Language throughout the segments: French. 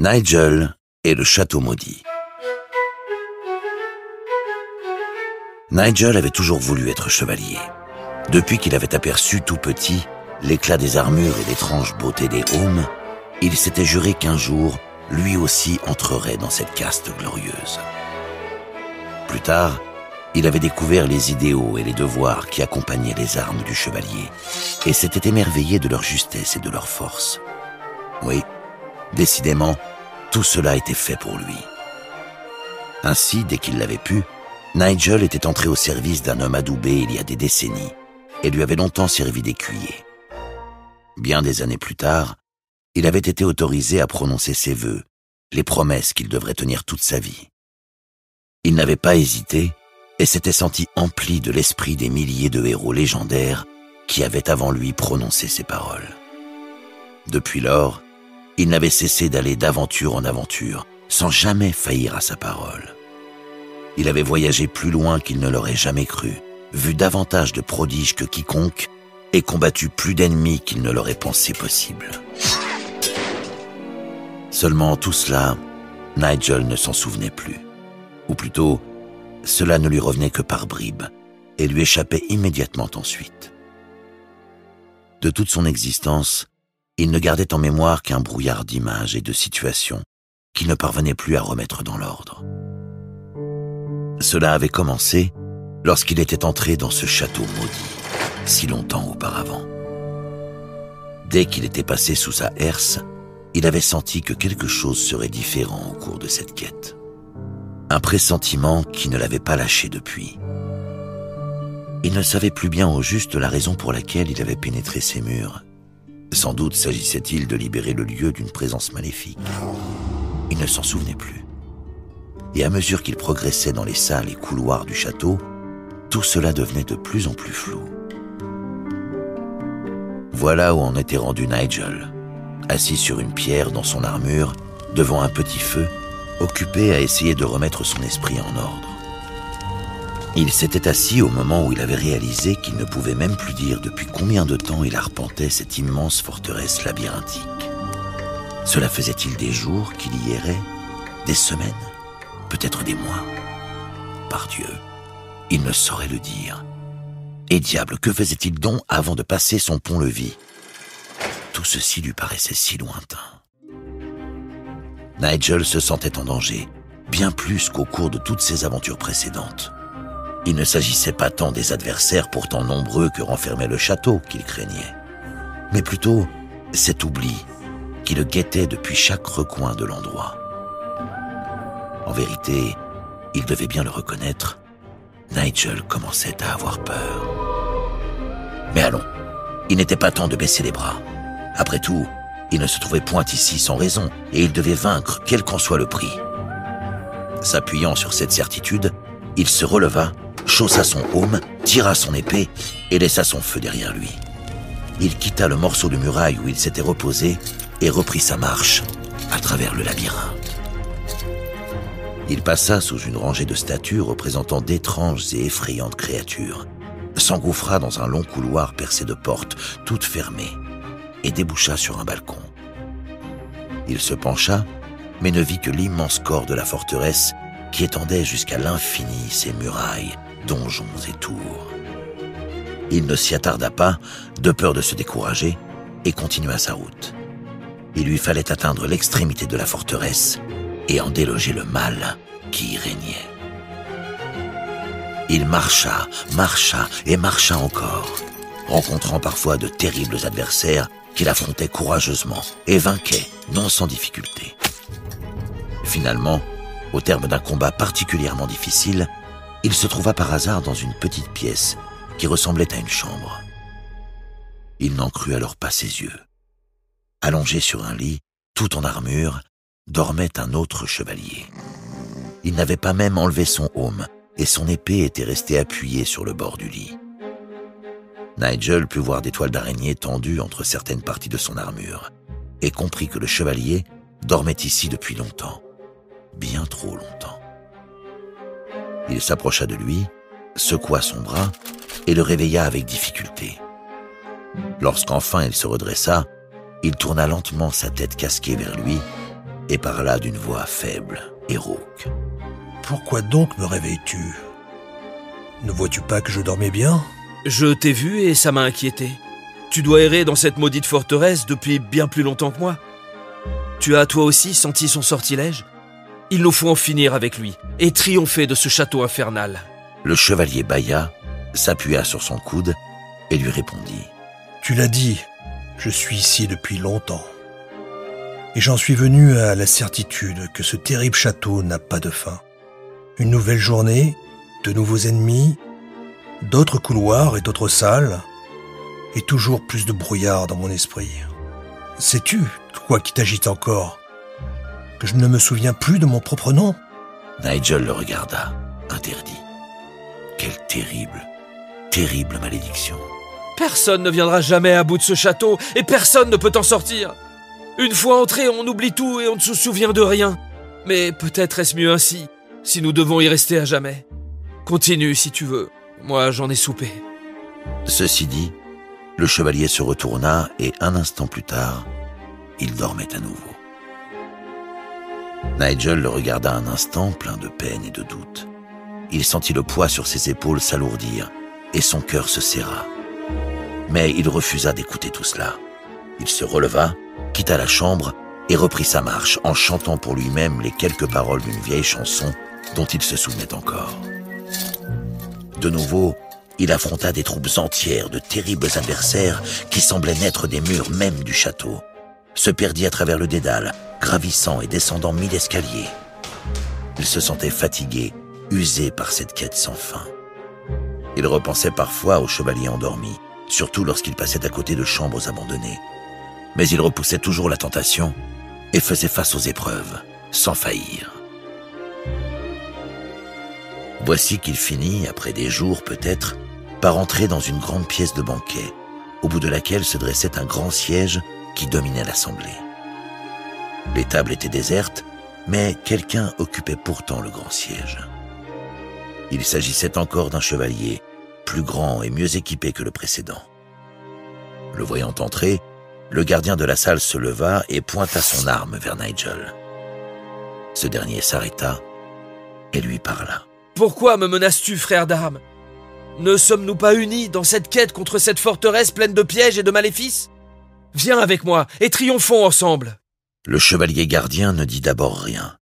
Nigel et le château maudit. Nigel avait toujours voulu être chevalier. Depuis qu'il avait aperçu tout petit l'éclat des armures et l'étrange beauté des Haumes, il s'était juré qu'un jour, lui aussi entrerait dans cette caste glorieuse. Plus tard, il avait découvert les idéaux et les devoirs qui accompagnaient les armes du chevalier et s'était émerveillé de leur justesse et de leur force. Oui, décidément, tout cela était fait pour lui. Ainsi, dès qu'il l'avait pu, Nigel était entré au service d'un homme adoubé il y a des décennies et lui avait longtemps servi d'écuyer. Bien des années plus tard, il avait été autorisé à prononcer ses vœux, les promesses qu'il devrait tenir toute sa vie. Il n'avait pas hésité et s'était senti empli de l'esprit des milliers de héros légendaires qui avaient avant lui prononcé ces paroles. Depuis lors, il n'avait cessé d'aller d'aventure en aventure, sans jamais faillir à sa parole. Il avait voyagé plus loin qu'il ne l'aurait jamais cru, vu davantage de prodiges que quiconque, et combattu plus d'ennemis qu'il ne l'aurait pensé possible. Seulement tout cela, Nigel ne s'en souvenait plus. Ou plutôt, cela ne lui revenait que par bribes, et lui échappait immédiatement ensuite. De toute son existence, il ne gardait en mémoire qu'un brouillard d'images et de situations qu'il ne parvenait plus à remettre dans l'ordre. Cela avait commencé lorsqu'il était entré dans ce château maudit, si longtemps auparavant. Dès qu'il était passé sous sa herse, il avait senti que quelque chose serait différent au cours de cette quête. Un pressentiment qui ne l'avait pas lâché depuis. Il ne savait plus bien au juste la raison pour laquelle il avait pénétré ces murs. Sans doute s'agissait-il de libérer le lieu d'une présence maléfique. Il ne s'en souvenait plus. Et à mesure qu'il progressait dans les salles et couloirs du château, tout cela devenait de plus en plus flou. Voilà où en était rendu Nigel, assis sur une pierre dans son armure, devant un petit feu, occupé à essayer de remettre son esprit en ordre. Il s'était assis au moment où il avait réalisé qu'il ne pouvait même plus dire depuis combien de temps il arpentait cette immense forteresse labyrinthique. Cela faisait-il des jours qu'il y errait, des semaines, peut-être des mois? Par Dieu, il ne saurait le dire. Et diable, que faisait-il donc avant de passer son pont-levis? Tout ceci lui paraissait si lointain. Nigel se sentait en danger, bien plus qu'au cours de toutes ses aventures précédentes. Il ne s'agissait pas tant des adversaires pourtant nombreux que renfermait le château qu'il craignait, mais plutôt cet oubli qui le guettait depuis chaque recoin de l'endroit. En vérité, il devait bien le reconnaître, Nigel commençait à avoir peur. Mais allons, il n'était pas temps de baisser les bras. Après tout, il ne se trouvait point ici sans raison, et il devait vaincre quel qu'en soit le prix. S'appuyant sur cette certitude, il se releva, chaussa son aume, tira son épée et laissa son feu derrière lui. Il quitta le morceau de muraille où il s'était reposé et reprit sa marche à travers le labyrinthe. Il passa sous une rangée de statues représentant d'étranges et effrayantes créatures, s'engouffra dans un long couloir percé de portes, toutes fermées, et déboucha sur un balcon. Il se pencha, mais ne vit que l'immense corps de la forteresse qui étendait jusqu'à l'infini ses murailles, donjons et tours. Il ne s'y attarda pas, de peur de se décourager, et continua sa route. Il lui fallait atteindre l'extrémité de la forteresse et en déloger le mal qui y régnait. Il marcha, marcha et marcha encore, rencontrant parfois de terribles adversaires qu'il affrontait courageusement et vainquait, non sans difficulté. Finalement, au terme d'un combat particulièrement difficile, il se trouva par hasard dans une petite pièce qui ressemblait à une chambre. Il n'en crut alors pas ses yeux. Allongé sur un lit, tout en armure, dormait un autre chevalier. Il n'avait pas même enlevé son aume, et son épée était restée appuyée sur le bord du lit. Nigel put voir des toiles d'araignée tendues entre certaines parties de son armure, et comprit que le chevalier dormait ici depuis longtemps, bien trop longtemps. Il s'approcha de lui, secoua son bras, et le réveilla avec difficulté. Lorsqu'enfin il se redressa, il tourna lentement sa tête casquée vers lui et parla d'une voix faible et rauque. « Pourquoi donc me réveilles-tu? Ne vois-tu pas que je dormais bien? » « Je t'ai vu et ça m'a inquiété. Tu dois errer dans cette maudite forteresse depuis bien plus longtemps que moi. Tu as toi aussi senti son sortilège? Il nous faut en finir avec lui et triompher de ce château infernal. » Le chevalier bâilla, s'appuya sur son coude et lui répondit. « Tu l'as dit, je suis ici depuis longtemps. Et j'en suis venu à la certitude que ce terrible château n'a pas de fin. Une nouvelle journée, de nouveaux ennemis, d'autres couloirs et d'autres salles, et toujours plus de brouillard dans mon esprit. Sais-tu, toi qui t'agites encore, que je ne me souviens plus de mon propre nom? » Nigel le regarda, interdit. Quelle terrible, terrible malédiction. Personne ne viendra jamais à bout de ce château et personne ne peut en sortir. Une fois entré, on oublie tout et on ne se souvient de rien. Mais peut-être est-ce mieux ainsi, si nous devons y rester à jamais. Continue si tu veux. Moi, j'en ai soupé. Ceci dit, le chevalier se retourna et un instant plus tard, il dormait à nouveau. Nigel le regarda un instant, plein de peine et de doute. Il sentit le poids sur ses épaules s'alourdir et son cœur se serra. Mais il refusa d'écouter tout cela. Il se releva, quitta la chambre et reprit sa marche en chantant pour lui-même les quelques paroles d'une vieille chanson dont il se souvenait encore. De nouveau, il affronta des troupes entières de terribles adversaires qui semblaient naître des murs même du château, se perdit à travers le dédale, gravissant et descendant 1000 escaliers. Il se sentait fatigué, usé par cette quête sans fin. Il repensait parfois au chevalier endormi, surtout lorsqu'il passait à côté de chambres abandonnées. Mais il repoussait toujours la tentation et faisait face aux épreuves, sans faillir. Voici qu'il finit, après des jours peut-être, par entrer dans une grande pièce de banquet, au bout de laquelle se dressait un grand siège qui dominait l'assemblée. Les tables étaient désertes, mais quelqu'un occupait pourtant le grand siège. Il s'agissait encore d'un chevalier, plus grand et mieux équipé que le précédent. Le voyant entrer, le gardien de la salle se leva et pointa son arme vers Nigel. Ce dernier s'arrêta et lui parla. « Pourquoi me menaces-tu, frère d'armes? Ne sommes-nous pas unis dans cette quête contre cette forteresse pleine de pièges et de maléfices? Viens avec moi et triomphons ensemble. » Le chevalier gardien ne dit d'abord rien.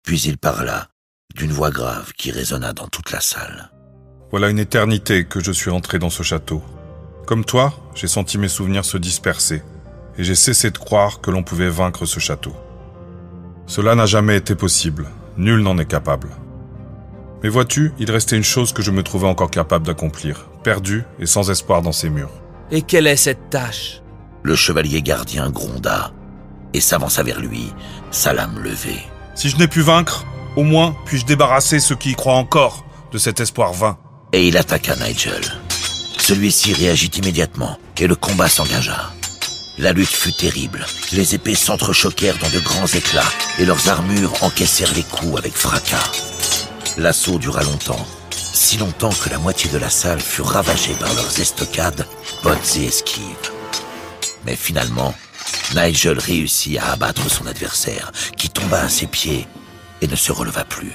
Puis il parla, d'une voix grave qui résonna dans toute la salle. « Voilà une éternité que je suis entré dans ce château. Comme toi, j'ai senti mes souvenirs se disperser, et j'ai cessé de croire que l'on pouvait vaincre ce château. Cela n'a jamais été possible, nul n'en est capable. Mais vois-tu, il restait une chose que je me trouvais encore capable d'accomplir, perdu et sans espoir dans ces murs. » « Et quelle est cette tâche ?» Le chevalier gardien gronda et s'avança vers lui, sa lame levée. « Si je n'ai pu vaincre, au moins puis-je débarrasser ceux qui y croient encore de cet espoir vain. » Et il attaqua Nigel. Celui-ci réagit immédiatement et le combat s'engagea. La lutte fut terrible. Les épées s'entrechoquèrent dans de grands éclats et leurs armures encaissèrent les coups avec fracas. L'assaut dura longtemps, si longtemps que la moitié de la salle fut ravagée par leurs estocades, bottes et esquives. Mais finalement, Nigel réussit à abattre son adversaire, qui tomba à ses pieds et ne se releva plus.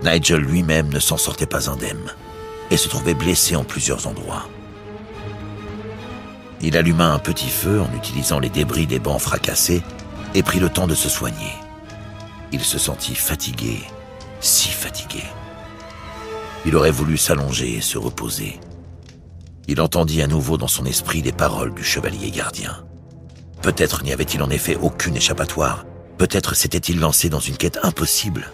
Nigel lui-même ne s'en sortait pas indemne et se trouvait blessé en plusieurs endroits. Il alluma un petit feu en utilisant les débris des bancs fracassés et prit le temps de se soigner. Il se sentit fatigué, si fatigué. Il aurait voulu s'allonger et se reposer. Il entendit à nouveau dans son esprit les paroles du chevalier gardien. Peut-être n'y avait-il en effet aucune échappatoire. Peut-être s'était-il lancé dans une quête impossible.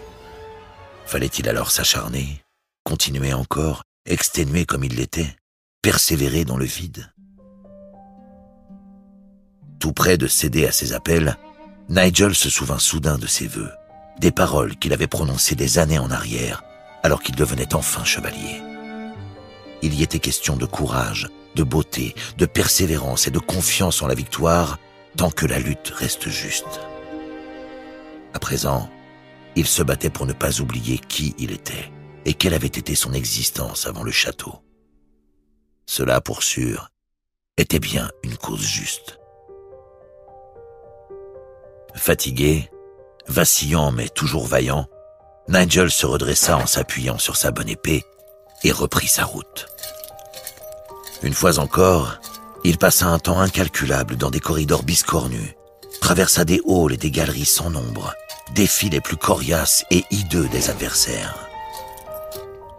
Fallait-il alors s'acharner, continuer encore, exténué comme il l'était, persévérer dans le vide? Tout près de céder à ses appels, Nigel se souvint soudain de ses vœux, des paroles qu'il avait prononcées des années en arrière, alors qu'il devenait enfin chevalier. Il y était question de courage, de beauté, de persévérance et de confiance en la victoire, tant que la lutte reste juste. À présent, il se battait pour ne pas oublier qui il était et quelle avait été son existence avant le château. Cela, pour sûr, était bien une cause juste. Fatigué, vacillant mais toujours vaillant, Nigel se redressa en s'appuyant sur sa bonne épée et reprit sa route. Une fois encore, il passa un temps incalculable dans des corridors biscornus, traversa des halls et des galeries sans nombre, défis les plus coriaces et hideux des adversaires.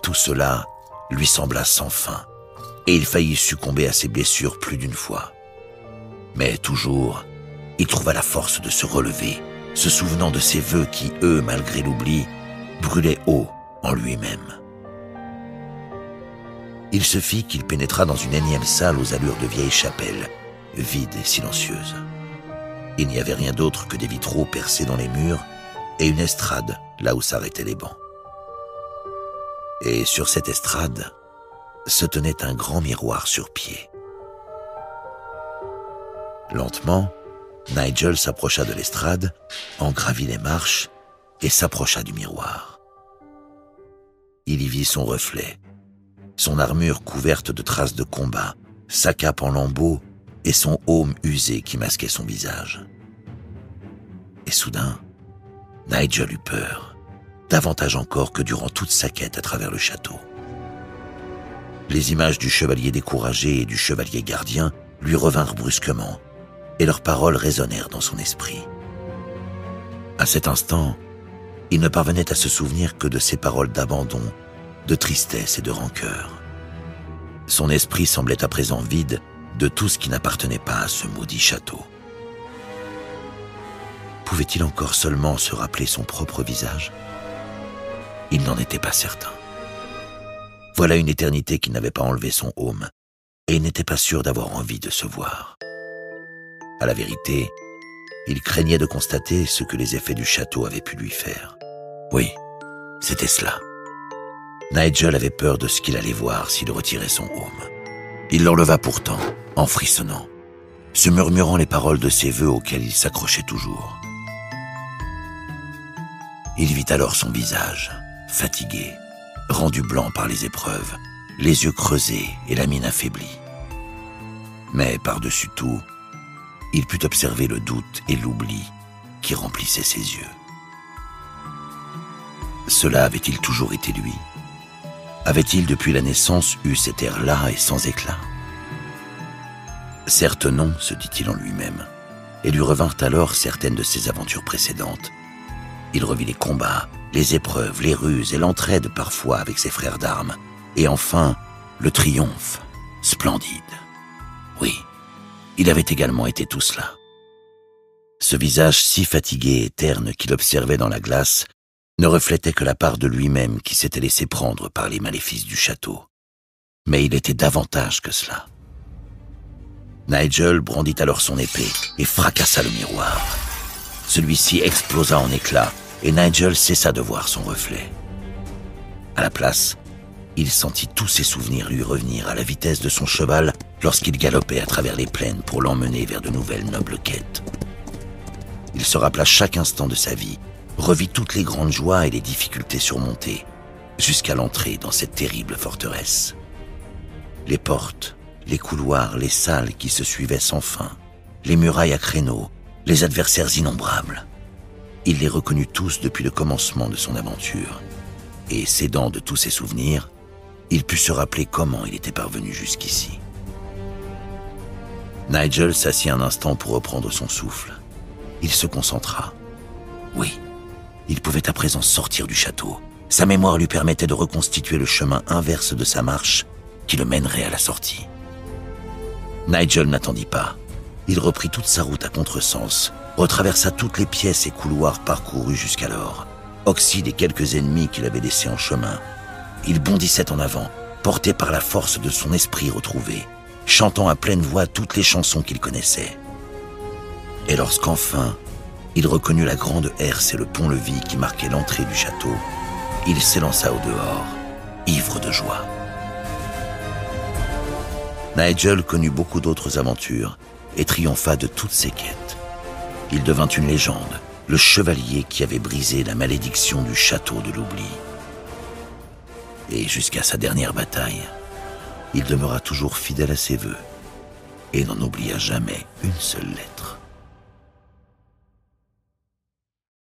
Tout cela lui sembla sans fin, et il faillit succomber à ses blessures plus d'une fois. Mais toujours, il trouva la force de se relever, se souvenant de ses vœux qui, eux, malgré l'oubli, brûlaient haut en lui-même. Il se fit qu'il pénétra dans une énième salle aux allures de vieille chapelle, vide et silencieuse. Il n'y avait rien d'autre que des vitraux percés dans les murs et une estrade là où s'arrêtaient les bancs. Et sur cette estrade se tenait un grand miroir sur pied. Lentement, Nigel s'approcha de l'estrade, en gravit les marches et s'approcha du miroir. Il y vit son reflet, son armure couverte de traces de combat, sa cape en lambeaux et son aume usé qui masquait son visage. Et soudain, Nigel eut peur, davantage encore que durant toute sa quête à travers le château. Les images du chevalier découragé et du chevalier gardien lui revinrent brusquement, et leurs paroles résonnèrent dans son esprit. À cet instant, il ne parvenait à se souvenir que de ces paroles d'abandon, de tristesse et de rancœur. Son esprit semblait à présent vide de tout ce qui n'appartenait pas à ce maudit château. Pouvait-il encore seulement se rappeler son propre visage? Il n'en était pas certain. Voilà une éternité qu'il n'avait pas enlevé son aume, et il n'était pas sûr d'avoir envie de se voir. À la vérité, il craignait de constater ce que les effets du château avaient pu lui faire. Oui, c'était cela. Nigel avait peur de ce qu'il allait voir s'il retirait son aume. Il l'enleva pourtant, en frissonnant, se murmurant les paroles de ses vœux auxquels il s'accrochait toujours. Il vit alors son visage, fatigué, rendu blanc par les épreuves, les yeux creusés et la mine affaiblie. Mais par-dessus tout, il put observer le doute et l'oubli qui remplissaient ses yeux. Cela avait-il toujours été lui? Avait-il depuis la naissance eu cet air-là et sans éclat? Certes non, se dit-il en lui-même, et lui revinrent alors certaines de ses aventures précédentes. Il revit les combats, les épreuves, les ruses et l'entraide parfois avec ses frères d'armes, et enfin le triomphe, splendide. Oui, il avait également été tout cela. Ce visage si fatigué et terne qu'il observait dans la glace ne reflétait que la part de lui-même qui s'était laissé prendre par les maléfices du château. Mais il était davantage que cela. Nigel brandit alors son épée et fracassa le miroir. Celui-ci explosa en éclats et Nigel cessa de voir son reflet. À la place, il sentit tous ses souvenirs lui revenir à la vitesse de son cheval lorsqu'il galopait à travers les plaines pour l'emmener vers de nouvelles nobles quêtes. Il se rappela chaque instant de sa vie, revit toutes les grandes joies et les difficultés surmontées, jusqu'à l'entrée dans cette terrible forteresse. Les portes, les couloirs, les salles qui se suivaient sans fin, les murailles à créneaux, les adversaires innombrables. Il les reconnut tous depuis le commencement de son aventure, et s'aidant de tous ses souvenirs, il put se rappeler comment il était parvenu jusqu'ici. Nigel s'assit un instant pour reprendre son souffle. Il se concentra. Oui, il pouvait à présent sortir du château. Sa mémoire lui permettait de reconstituer le chemin inverse de sa marche qui le mènerait à la sortie. Nigel n'attendit pas. Il reprit toute sa route à contresens, retraversa toutes les pièces et couloirs parcourus jusqu'alors, oxy des quelques ennemis qu'il avait laissés en chemin. Il bondissait en avant, porté par la force de son esprit retrouvé, chantant à pleine voix toutes les chansons qu'il connaissait. Et lorsqu'enfin, il reconnut la grande herse et le pont-levis qui marquaient l'entrée du château, il s'élança au dehors, ivre de joie. Nigel connut beaucoup d'autres aventures et triompha de toutes ses quêtes. Il devint une légende, le chevalier qui avait brisé la malédiction du château de l'oubli. Et jusqu'à sa dernière bataille, il demeura toujours fidèle à ses vœux et n'en oublia jamais une seule lettre.